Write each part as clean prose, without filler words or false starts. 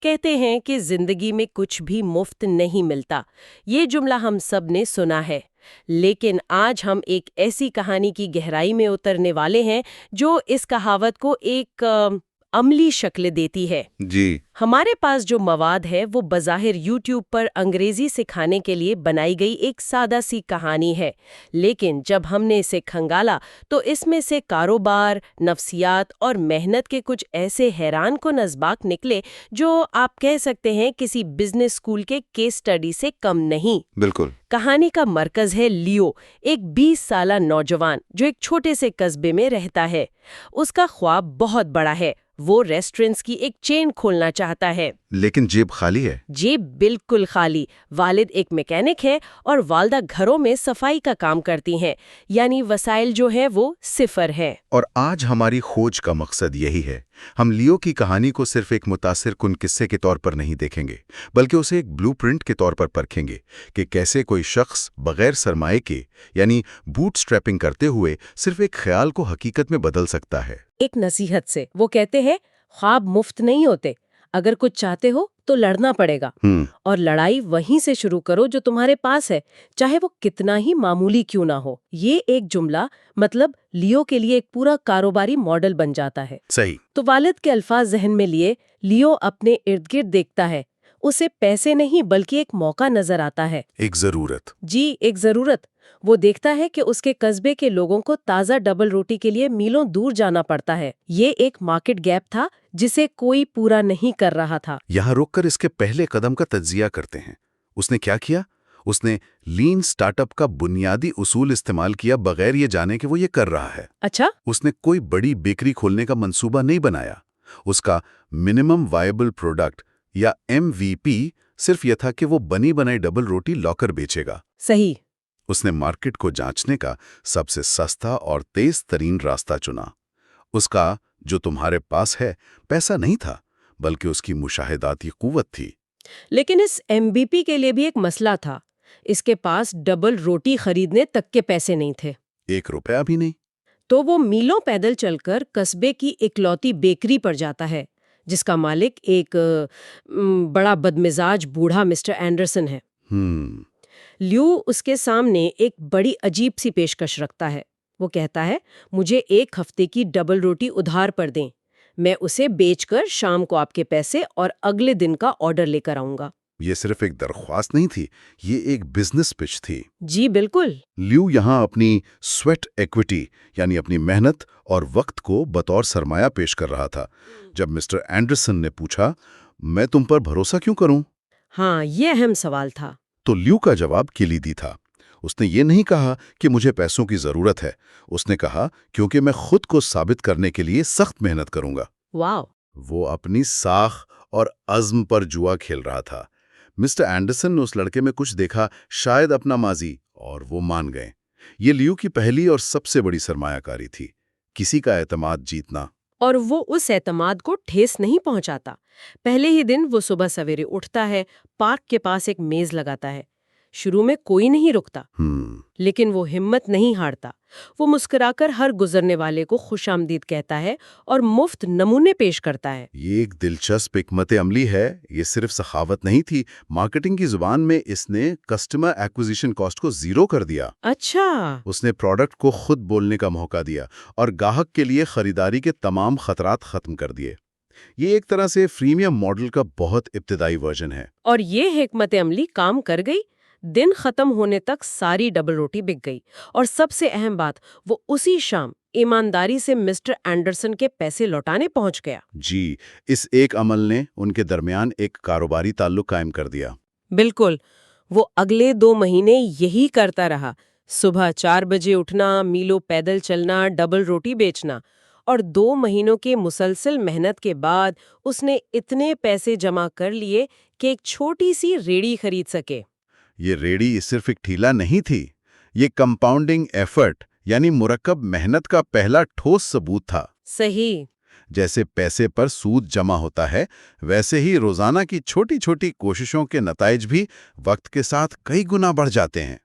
کہتے ہیں کہ زندگی میں کچھ بھی مفت نہیں ملتا. یہ جملہ ہم سب نے سنا ہے. لیکن آج ہم ایک ایسی کہانی کی گہرائی میں اترنے والے ہیں جو اس کہاوت کو ایک عملی شکل دیتی ہے. جی. ہمارے پاس جو مواد ہے وہ بظاہر یوٹیوب پر انگریزی سکھانے کے لیے بنائی گئی ایک سادہ سی کہانی ہے، لیکن جب ہم نے اسے کھنگالا تو اس میں سے کاروبار، نفسیات اور محنت کے کچھ ایسے حیران کن اسباق نکلے جو آپ کہہ سکتے ہیں کسی بزنس اسکول کے کیس سٹڈی سے کم نہیں. بالکل. کہانی کا مرکز ہے لیو، ایک 20 سالہ نوجوان جو ایک چھوٹے سے قصبے میں رہتا ہے. اس کا خواب بہت بڑا ہے، وہ ریسٹورنٹس کی ایک چین کھولنا چاہتا ہے. لیکن جیب خالی ہے. جیب بالکل خالی. والد ایک میکینک ہے اور والدہ گھروں میں صفائی کا کام کرتی ہیں، یعنی وسائل جو ہیں وہ صفر ہے. اور آج ہماری کھوج کا مقصد یہی ہے. ہم لیو کی کہانی کو صرف ایک متاثر کن قصے کے طور پر نہیں دیکھیں گے، بلکہ اسے ایک بلو پرنٹ کے طور پر پرکھیں گے کہ کیسے کوئی شخص بغیر سرمائے کے، یعنی بوٹ سٹریپنگ کرتے ہوئے، صرف ایک خیال کو حقیقت میں بدل سکتا ہے. ایک نصیحت سے وہ کہتے ہیں خواب مفت نہیں ہوتے، اگر کچھ چاہتے ہو تو لڑنا پڑے گا. اور لڑائی وہیں سے شروع کرو جو تمہارے پاس ہے، چاہے وہ کتنا ہی معمولی کیوں نہ ہو. یہ ایک جملہ مطلب لیو کے لیے ایک پورا کاروباری ماڈل بن جاتا ہے. صحیح. تو والد کے الفاظ ذہن میں لیے لیو اپنے ارد گرد دیکھتا ہے. اسے پیسے نہیں بلکہ ایک موقع نظر آتا ہے. ایک ضرورت. جی، ایک ضرورت. وہ دیکھتا ہے کہ اس کے قصبے کے لوگوں کو تازہ ڈبل روٹی کے لیے میلوں دور جانا پڑتا ہے. یہ ایک مارکیٹ گیپ تھا جسے کوئی پورا نہیں کر رہا تھا. یہاں رک کر اس کے پہلے قدم کا تجزیہ کرتے ہیں. اس نے کیا کیا؟ اس نے لین سٹارٹ اپ کا بنیادی اصول استعمال کیا بغیر یہ جانے کہ وہ یہ کر رہا ہے. اچھا. اس نے کوئی بڑی بیکری کھولنے کا منصوبہ نہیں بنایا. اس کا منیمم وائبل پروڈکٹ یا MVP صرف یہ تھا کہ وہ بنی بنائی ڈبل روٹی لاکر بیچے گا. صحیح. اس نے مارکیٹ کو جانچنے کا سب سے سستا اور تیز ترین راستہ چنا. اس کا جو تمہارے پاس ہے پیسہ نہیں تھا، بلکہ اس کی مشاہداتی قوت تھی. لیکن اس MVP کے لیے بھی ایک مسئلہ تھا. اس کے پاس ڈبل روٹی خریدنے تک کے پیسے نہیں تھے. 1 روپیہ بھی نہیں. تو وہ میلوں پیدل چل کر قصبے کی اکلوتی بیکری پر جاتا ہے جس کا مالک ایک بڑا بدمزاج بوڑھا مسٹر اینڈرسن ہے. لیو اس کے سامنے ایک بڑی عجیب سی پیشکش رکھتا ہے. وہ کہتا ہے مجھے 1 ہفتے کی ڈبل روٹی ادھار پر دیں، میں اسے بیچ کر شام کو آپ کے پیسے اور اگلے دن کا آرڈر لے کر آؤں گا. یہ صرف ایک درخواست نہیں تھی، یہ ایک بزنس پچ تھی. جی بالکل. لیو یہاں اپنی سویٹ ایکویٹی یعنی اپنی محنت اور وقت کو بطور سرمایہ پیش کر رہا تھا. جب مسٹر اینڈرسن نے پوچھا میں تم پر بھروسہ کیوں کروں؟ ہاں، یہ اہم سوال تھا. تو لیو کا جواب کلیدی تھا. اس نے یہ نہیں کہا کہ مجھے پیسوں کی ضرورت ہے. اس نے کہا کیونکہ میں خود کو ثابت کرنے کے لیے سخت محنت کروں گا. واو. وہ اپنی ساخ اور عزم پر جوا کھیل رہا تھا. مسٹر اینڈرسن نے اس لڑکے میں کچھ دیکھا، شاید اپنا ماضی، اور وہ مان گئے. یہ لیو کی پہلی اور سب سے بڑی سرمایہ کاری تھی، کسی کا اعتماد جیتنا. اور وہ اس اعتماد کو ٹھیس نہیں پہنچاتا. پہلے ہی دن وہ صبح سویرے اٹھتا ہے، پارک کے پاس ایک میز لگاتا ہے. شروع میں کوئی نہیں رکتا، لیکن وہ ہمت نہیں ہارتا. وہ مسکرا کر ہر گزرنے والے کو خوش آمدید کہتا ہے اور مفت نمونے پیش کرتا ہے. یہ ایک دلچسپ حکمت عملی ہے. یہ صرف سخاوت نہیں تھی، مارکیٹنگ کی زبان میں اس نے کسٹمر ایکوزیشن کاسٹ کو 0 کر دیا. اچھا. اس نے پروڈکٹ کو خود بولنے کا موقع دیا اور گاہک کے لیے خریداری کے تمام خطرات ختم کر دیے. یہ ایک طرح سے فریمیم ماڈل کا بہت ابتدائی ورژن ہے. اور یہ حکمت عملی کام کر گئی. دن ختم ہونے تک ساری ڈبل روٹی بک گئی، اور سب سے اہم بات، وہ اسی شام ایمانداری سے مسٹر اینڈرسن کے پیسے لوٹانے پہنچ گیا. جی، اس ایک عمل نے ان کے درمیان ایک کاروباری تعلق قائم کر دیا. بالکل. وہ اگلے 2 مہینے یہی کرتا رہا. صبح 4 بجے اٹھنا، میلوں پیدل چلنا، ڈبل روٹی بیچنا. اور 2 مہینوں کے مسلسل محنت کے بعد اس نے اتنے پیسے جمع کر لیے کہ ایک چھوٹی سی ریڑھی خرید سکے. یہ ریڑھی صرف ایک ٹھیلا نہیں تھی، یہ کمپاؤنڈنگ ایفرٹ یعنی مرکب محنت کا پہلا ٹھوس ثبوت تھا. صحیح. جیسے پیسے پر سود جمع ہوتا ہے، ویسے ہی روزانہ کی چھوٹی چھوٹی کوششوں کے نتائج بھی وقت کے ساتھ کئی گنا بڑھ جاتے ہیں.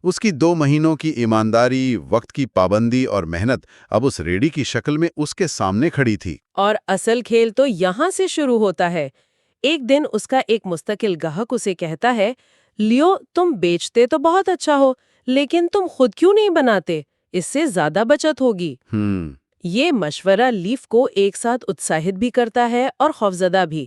اس کی 2 مہینوں کی ایمانداری، وقت کی پابندی اور محنت اب اس ریڑھی کی شکل میں اس کے سامنے کھڑی تھی. اور اصل کھیل تو یہاں سے شروع ہوتا ہے. ایک دن اس کا ایک مستقل گاہک اسے کہتا ہے، لیو تم بیچتے تو بہت اچھا ہو، لیکن تم خود کیوں نہیں بناتے؟ اس سے زیادہ بچت ہوگی۔ یہ مشورہ لیف کو ایک ساتھ اتساہت بھی کرتا ہے اور خوفزدہ بھی۔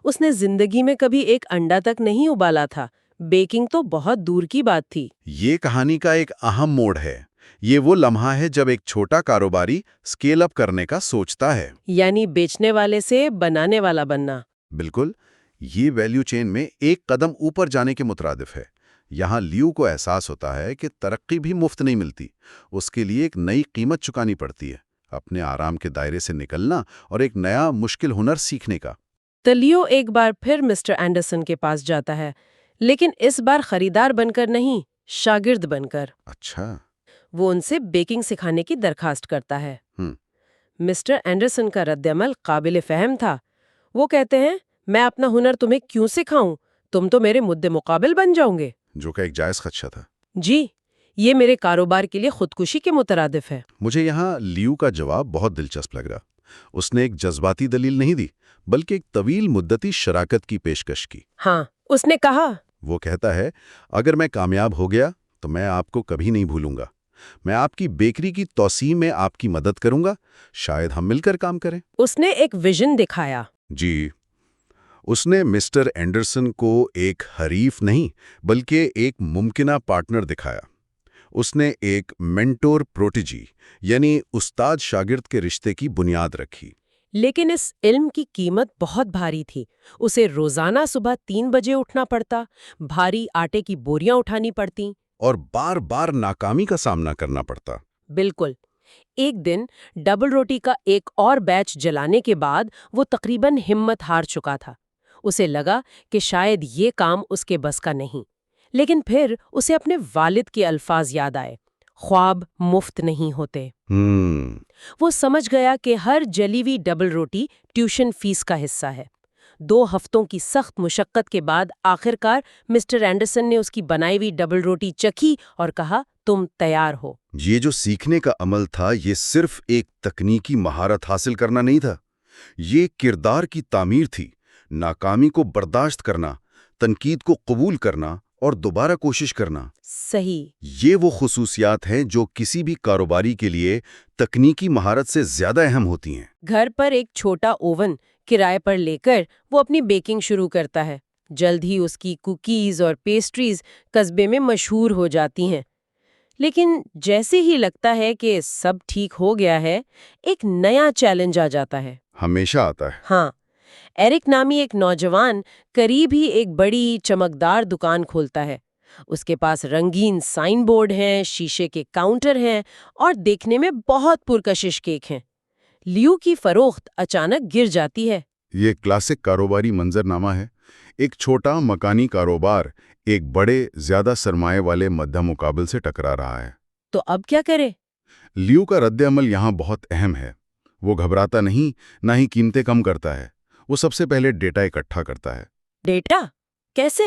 اس نے زندگی میں کبھی ایک انڈا تک نہیں ابالا تھا، بیکنگ تو بہت دور کی بات تھی۔ یہ کہانی کا ایک اہم موڑ ہے۔ یہ وہ لمحہ ہے جب ایک چھوٹا کاروباری اسکیل اپ کرنے کا سوچتا ہے، یعنی بیچنے والے سے بنانے والا بننا۔ بالکل، یہ ویلیو چین میں ایک قدم اوپر جانے کے مترادف ہے۔ یہاں لیو کو احساس ہوتا ہے کہ ترقی بھی مفت نہیں ملتی، اس کے لیے ایک نئی قیمت چکانی پڑتی ہے، اپنے آرام کے دائرے سے نکلنا اور ایک نیا مشکل ہنر سیکھنے کا۔ تو لیو ایک بار پھر مسٹر اینڈرسن کے پاس جاتا ہے، لیکن اس بار خریدار بن کر نہیں، شاگرد بن کر۔ اچھا۔ وہ ان سے بیکنگ سکھانے کی درخواست کرتا ہے۔ مسٹر اینڈرسن کا رد عمل قابل فہم تھا۔ وہ کہتے ہیں، میں اپنا ہنر تمہیں کیوں سکھاؤں؟ تم تو میرے مد مقابل بن جاؤ گے۔ جو کہ ایک جائز خدشہ تھا۔ جی، یہ میرے کاروبار کے لیے خودکشی کے مترادف ہے۔ مجھے یہاں لیو کا جواب بہت دلچسپ لگ رہا۔ اس نے ایک جذباتی دلیل نہیں دی، بلکہ ایک طویل مدتی شراکت کی پیشکش کی۔ ہاں، اس نے کہا، وہ کہتا ہے، اگر میں کامیاب ہو گیا تو میں آپ کو کبھی نہیں بھولوں گا۔ میں آپ کی بیکری کی توسیع میں آپ کی مدد کروں گا، شاید ہم مل کر کام کریں۔ اس نے ایک ویژن دکھایا۔ جی، اس نے مسٹر اینڈرسن کو ایک حریف نہیں بلکہ ایک ممکنہ پارٹنر دکھایا۔ اس نے ایک مینٹور پروٹیجی یعنی استاد شاگرد کے رشتے کی بنیاد رکھی۔ لیکن اس علم کی قیمت بہت بھاری تھی۔ اسے روزانہ صبح 3 بجے اٹھنا پڑتا، بھاری آٹے کی بوریاں اٹھانی پڑتیں، اور بار بار ناکامی کا سامنا کرنا پڑتا۔ بالکل۔ ایک دن ڈبل روٹی کا ایک اور بیچ جلانے کے بعد وہ تقریباً ہمت ہار چکا تھا۔ اسے لگا کہ شاید یہ کام اس کے بس کا نہیں، لیکن پھر اسے اپنے والد کے الفاظ یاد آئے، خواب مفت نہیں ہوتے۔ وہ سمجھ گیا کہ ہر جلی ہوئی ڈبل روٹی ٹیوشن فیس کا حصہ ہے۔ 2 ہفتوں کی سخت مشقت کے بعد آخرکار مسٹر اینڈرسن نے اس کی بنائی ہوئی ڈبل روٹی چکھی اور کہا، تم تیار ہو۔ یہ جو سیکھنے کا عمل تھا، یہ صرف ایک تکنیکی مہارت حاصل کرنا نہیں تھا، یہ کردار کی تعمیر تھی۔ ناکامی کو برداشت کرنا، تنقید کو قبول کرنا اور دوبارہ کوشش کرنا۔ صحیح۔ یہ وہ خصوصیات ہیں جو کسی بھی کاروباری کے لیے تکنیکی مہارت سے زیادہ اہم ہوتی ہیں۔ گھر پر ایک چھوٹا اوون کرائے پر لے کر وہ اپنی بیکنگ شروع کرتا ہے۔ جلد ہی اس کی کوکیز اور پیسٹریز قصبے میں مشہور ہو جاتی ہیں۔ لیکن جیسے ہی لگتا ہے کہ سب ٹھیک ہو گیا ہے، ایک نیا چیلنج آ جاتا ہے۔ ہمیشہ آتا ہے۔ ہاں، ایرک نامی ایک نوجوان قریب ہی ایک بڑی چمکدار دکان کھولتا ہے۔ اس کے پاس رنگین سائن بورڈ ہیں، شیشے کے کاؤنٹر ہیں اور دیکھنے میں بہت پرکشش کیک ہیں۔ لیو کی فروخت اچانک گر جاتی ہے۔ یہ کلاسک کاروباری منظرنامہ ہے۔ ایک چھوٹا مکانی کاروبار ایک بڑے زیادہ سرمایہ والے مدھیہ مقابل سے ٹکرا رہا ہے۔ تو اب کیا کرے؟ لیو کا رد عمل یہاں بہت اہم ہے۔ وہ گھبراتا نہیں، نہ ہی قیمتیں کم کرتا ہے۔ وہ سب سے پہلے ڈیٹا اکٹھا کرتا ہے۔ ڈیٹا؟ کیسے؟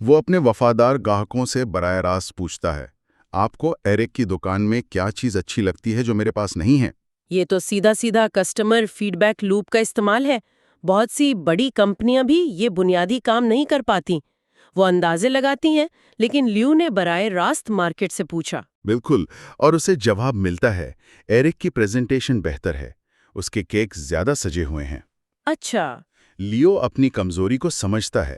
وہ اپنے وفادار گاہکوں سے براہ راست پوچھتا ہے، آپ کو ایرک کی دکان میں کیا چیز اچھی لگتی ہے جو میرے پاس نہیں ہے؟ یہ تو سیدھا کسٹمر فیڈ بیک لوپ کا استعمال ہے۔ بہت سی بڑی کمپنیاں بھی یہ بنیادی کام نہیں کر پاتی۔ وہ اندازے لگاتی ہیں، لیکن لیو نے براہ راست مارکیٹ سے پوچھا۔ بالکل، اور اسے جواب ملتا ہے، ایرک کی پریزنٹیشن بہتر ہے، اس کے کیک زیادہ سجے ہوئے ہیں۔ اچھا۔ لیو اپنی کمزوری کو سمجھتا ہے۔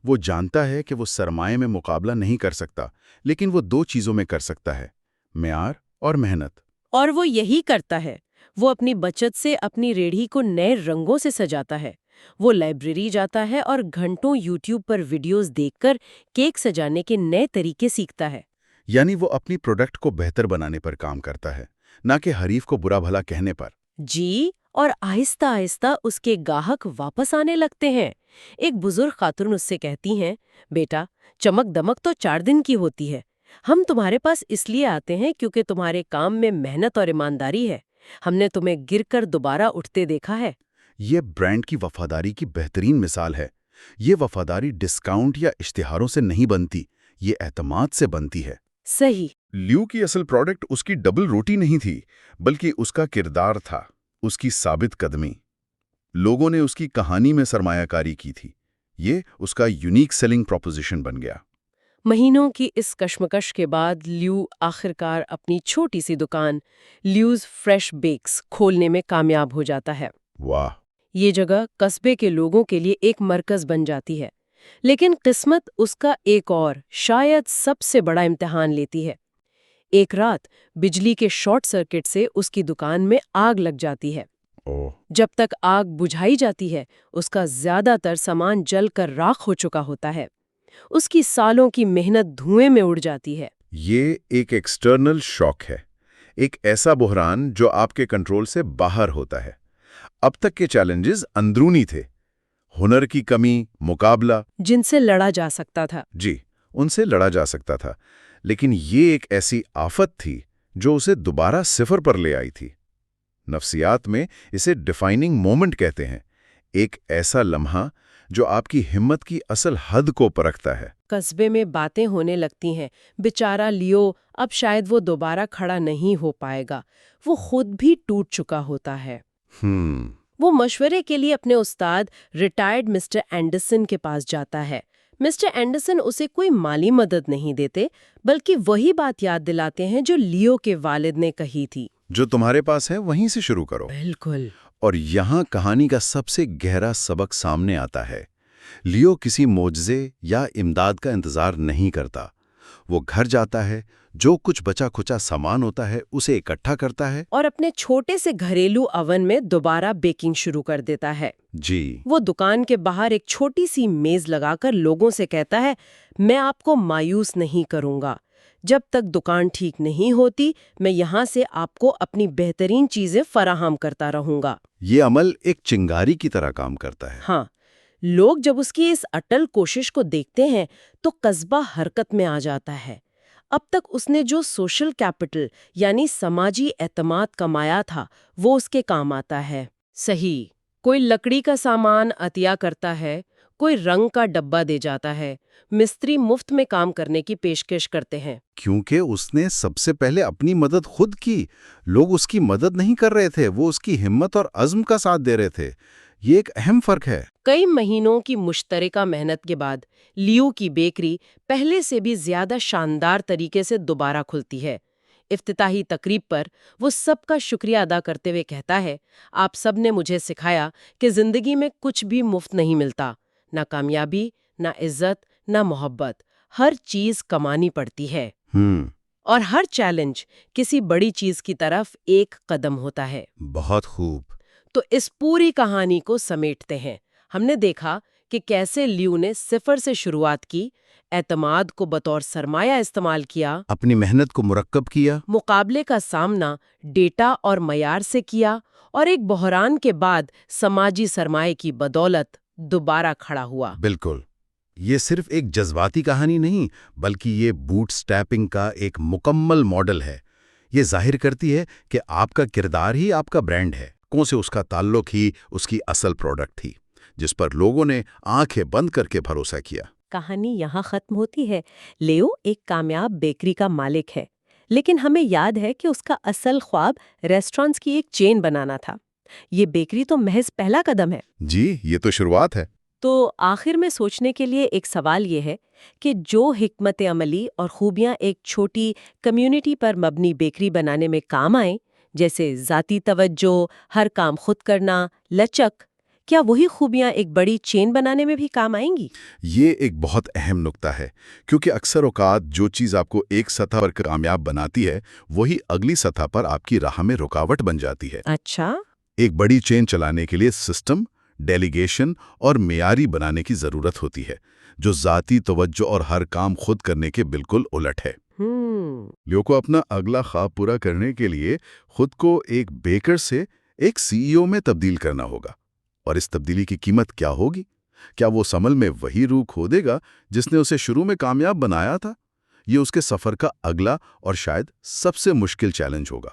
وہ جانتا ہے کہ وہ سرمایہ میں مقابلہ نہیں کر سکتا، لیکن وہ 2 چیزوں میں کر سکتا ہے، معیار اور محنت۔ اور وہ یہی کرتا ہے۔ وہ اپنی بچت سے اپنی ریڑھی کو نئے رنگوں سے سجاتا ہے۔ وہ لائبریری جاتا ہے اور گھنٹوں یوٹیوب پر ویڈیوز دیکھ کر کیک سجانے کے نئے طریقے سیکھتا ہے۔ یعنی وہ اپنی پروڈکٹ کو بہتر بنانے پر کام کرتا ہے، نہ کہ حریف کو برا بھلا کہنے پر۔ جی، اور آہستہ آہستہ اس کے گاہک واپس آنے لگتے ہیں۔ ایک بزرگ خاتون اس سے کہتی ہیں، بیٹا، چمک دمک تو 4 دن کی ہوتی ہے۔ ہم تمہارے پاس اس لیے آتے ہیں کیونکہ تمہارے کام میں محنت اور ایمانداری ہے۔ ہم نے تمہیں گر کر دوبارہ اٹھتے دیکھا ہے۔ یہ برانڈ کی وفاداری کی بہترین مثال ہے۔ یہ وفاداری ڈسکاؤنٹ یا اشتہاروں سے نہیں بنتی، یہ اعتماد سے بنتی ہے۔ صحیح۔ لیو کی اصل پروڈکٹ اس کی ڈبل روٹی نہیں تھی، بلکہ اس کا کردار تھا، اس کی ثابت قدمی۔ لوگوں نے اس کی کہانی میں سرمایہ کاری کی تھی، یہ اس کا یونیک سیلنگ پروپوزیشن بن گیا۔ مہینوں کی اس کشمکش کے بعد لیو آخرکار اپنی چھوٹی سی دکان لیوز فریش بیکس کھولنے میں کامیاب ہو جاتا ہے۔ واہ! یہ جگہ قصبے کے لوگوں کے لیے ایک مرکز بن جاتی ہے، لیکن قسمت اس کا ایک اور شاید سب سے بڑا امتحان لیتی ہے۔ ایک رات بجلی کے شارٹ سرکٹ سے اس کی دکان میں آگ لگ جاتی ہے۔ جب تک آگ بجھائی جاتی ہے، اس کا زیادہ تر سامان جل کر راکھ ہو چکا ہوتا ہے۔ اس کی سالوں کی محنت دھوئیں میں اڑ جاتی ہے۔ یہ ایک ایکسٹرنل شاک ہے، ایک ایسا بحران جو آپ کے کنٹرول سے باہر ہوتا ہے۔ اب تک کے چیلنجز اندرونی تھے، ہنر کی کمی، مقابلہ، جن سے لڑا جا سکتا تھا۔ جی، ان سے لڑا جا سکتا تھا، لیکن یہ ایک ایسی آفت تھی جو اسے دوبارہ صفر پر لے آئی تھی۔ نفسیات میں اسے ڈیفائننگ مومنٹ کہتے ہیں، ایک ایسا لمحہ جو آپ کی ہمت کی اصل حد کو پرکھتا ہے۔ قصبے میں باتیں ہونے لگتی ہیں، بیچارہ لیو اب شاید وہ دوبارہ کھڑا نہیں ہو پائے گا، وہ خود بھی ٹوٹ چکا ہوتا ہے۔ وہ مشورے کے لیے اپنے استاد ریٹائرڈ مسٹر اینڈرسن کے پاس جاتا ہے۔ مسٹر اینڈرسن اسے کوئی مالی مدد نہیں دیتے، بلکہ وہی بات یاد دلاتے ہیں جو لیو کے والد نے کہی تھی، جو تمہارے پاس ہے وہیں سے شروع کرو۔ بالکل۔ اور یہاں کہانی کا سب سے گہرا سبق سامنے آتا ہے۔ لیو کسی معجزے یا امداد کا انتظار نہیں کرتا۔ وہ گھر جاتا ہے، جو کچھ بچا کھچا سامان ہوتا ہے اسے اکٹھا کرتا ہے اور اپنے چھوٹے سے گھریلو اوون میں دوبارہ بیکنگ شروع کر دیتا ہے۔ جی، وہ دکان کے باہر ایک چھوٹی سی میز لگا کر لوگوں سے کہتا ہے، میں آپ کو مایوس نہیں کروں گا۔ جب تک دکان ٹھیک نہیں ہوتی، میں یہاں سے آپ کو اپنی بہترین چیزیں فراہم کرتا رہوں گا۔ یہ عمل ایک چنگاری کی طرح کام کرتا ہے۔ ہاں، لوگ جب اس کی اس اٹل کوشش کو دیکھتے ہیں تو قصبہ حرکت میں آ جاتا ہے۔ اب تک اس نے جو سوشل کیپٹل یعنی سماجی اعتماد کمایا تھا وہ اس کے کام آتا ہے۔ صحیح، کوئی لکڑی کا سامان عطیہ کرتا ہے، کوئی رنگ کا ڈبہ دے جاتا ہے، مستری مفت میں کام کرنے کی پیشکش کرتے ہیں۔ کیونکہ اس نے سب سے پہلے اپنی مدد خود کی، لوگ اس کی مدد نہیں کر رہے تھے، وہ اس کی ہمت اور عزم کا ساتھ دے رہے تھے۔ یہ ایک اہم فرق ہے۔ کئی مہینوں کی مشترکہ محنت کے بعد لیو کی بیکری پہلے سے بھی زیادہ شاندار طریقے سے دوبارہ کھلتی ہے۔ افتتاحی تقریب پر وہ سب کا شکریہ ادا کرتے ہوئے کہتا ہے، آپ سب نے مجھے سکھایا کہ زندگی میں کچھ بھی مفت نہیں ملتا، نہ کامیابی، نہ عزت، نہ محبت، ہر چیز کمانی پڑتی ہے۔ اور ہر چیلنج کسی بڑی چیز کی طرف ایک قدم ہوتا ہے۔ بہت خوب۔ تو اس پوری کہانی کو سمیٹتے ہیں۔ ہم نے دیکھا کہ کیسے لیو نے صفر سے شروعات کی، اعتماد کو بطور سرمایہ استعمال کیا، اپنی محنت کو مرکب کیا، مقابلے کا سامنا ڈیٹا اور معیار سے کیا، اور ایک بحران کے بعد سماجی سرمایہ کی بدولت دوبارہ کھڑا ہوا۔ بالکل۔ یہ صرف ایک جذباتی کہانی نہیں، بلکہ یہ بوٹ سٹیپنگ کا ایک مکمل ماڈل ہے۔ یہ ظاہر کرتی ہے کہ آپ کا کردار ہی آپ کا برانڈ ہے، کون سے اس کا تعلق ہی اس کی اصل پروڈکٹ تھی، جس پر لوگوں نے آنکھیں بند کر کے بھروسہ کیا۔ کہانی یہاں ختم ہوتی ہے۔ لیو ایک کامیاب بیکری کا مالک ہے، لیکن ہمیں یاد ہے کہ اس کا اصل خواب ریسٹورانٹس کی ایک چین بنانا تھا۔ یہ بیکری تو محض پہلا قدم ہے۔ جی، یہ تو شروعات ہے۔ تو آخر میں سوچنے کے لیے ایک سوال یہ ہے کہ جو حکمت عملی اور خوبیاں ایک چھوٹی کمیونٹی پر مبنی بیکری بنانے میں کام آئیں، جیسے ذاتی توجہ، ہر کام خود کرنا، لچک، کیا وہی خوبیاں ایک بڑی چین بنانے میں بھی کام آئیں گی؟ یہ ایک بہت اہم نکتہ ہے، کیونکہ اکثر اوقات جو چیز آپ کو ایک سطح پر کامیاب بناتی ہے، وہی اگلی سطح پر آپ کی راہ میں رکاوٹ بن جاتی ہے۔ اچھا۔ ایک بڑی چین چلانے کے لیے سسٹم، ڈیلیگیشن اور معیاری بنانے کی ضرورت ہوتی ہے، جو ذاتی توجہ اور ہر کام خود کرنے کے بالکل الٹ ہے۔ لیو کو اپنا اگلا خواب پورا کرنے کے لیے خود کو ایک بیکر سے ایک CEO میں تبدیل کرنا ہوگا۔ اور اس تبدیلی کی قیمت کیا ہوگی؟ کیا وہ اس عمل میں وہی روح کھو دے گا جس نے اسے شروع میں کامیاب بنایا تھا؟ یہ اس کے سفر کا اگلا اور شاید سب سے مشکل چیلنج ہوگا۔